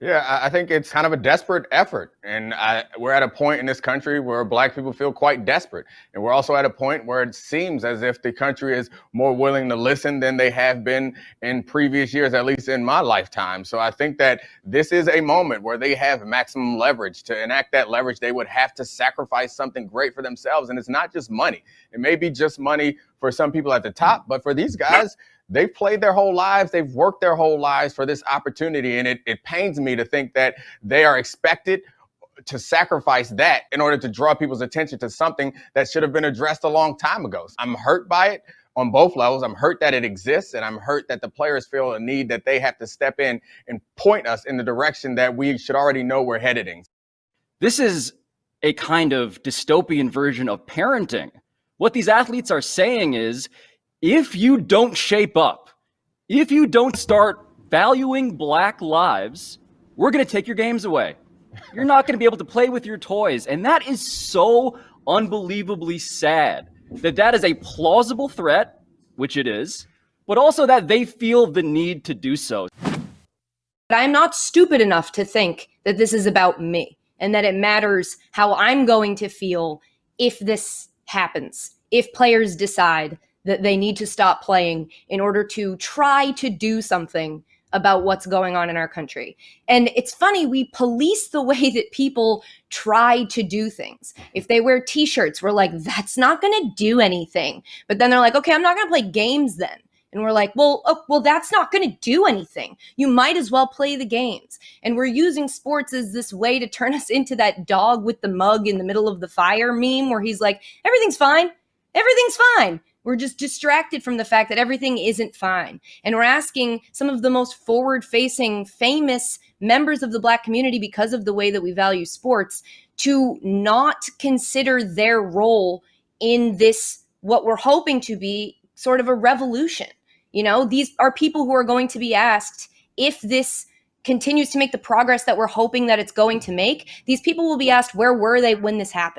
Yeah, I think it's kind of a desperate effort. And we're at a point in this country where Black people feel quite desperate. And we're also at a point where it seems as if the country is more willing to listen than they have been in previous years, at least in my lifetime. So I think that this is a moment where they have maximum leverage. To enact that leverage, they would have to sacrifice something great for themselves. And it's not just money. It may be just money for some people at the top, but for these guys, they've played their whole lives. They've worked their whole lives for this opportunity. And it pains me to think that they are expected to sacrifice that in order to draw people's attention to something that should have been addressed a long time ago. I'm hurt by it on both levels. I'm hurt that it exists, and I'm hurt that the players feel a need that they have to step in and point us in the direction that we should already know we're headed in. This is a kind of dystopian version of parenting. What these athletes are saying is, if you don't shape up, if you don't start valuing Black lives, we're going to take your games away. You're not going to be able to play with your toys. And that is so unbelievably sad that that is a plausible threat, which it is, but also that they feel the need to do so. I'm not stupid enough to think that this is about me and that it matters how I'm going to feel if this happens, if players decide that they need to stop playing in order to try to do something about what's going on in our country. And it's funny, we police the way that people try to do things. If they wear t-shirts, we're like, that's not gonna do anything. But then they're like, okay, I'm not gonna play games then. And we're like, well, that's not gonna do anything. You might as well play the games. And we're using sports as this way to turn us into that dog with the mug in the middle of the fire meme where he's like, everything's fine, everything's fine. We're just distracted from the fact that everything isn't fine. And we're asking some of the most forward-facing, famous members of the Black community, because of the way that we value sports, to not consider their role in this, what we're hoping to be sort of a revolution. You know, these are people who are going to be asked, if this continues to make the progress that we're hoping that it's going to make, these people will be asked, where were they when this happened?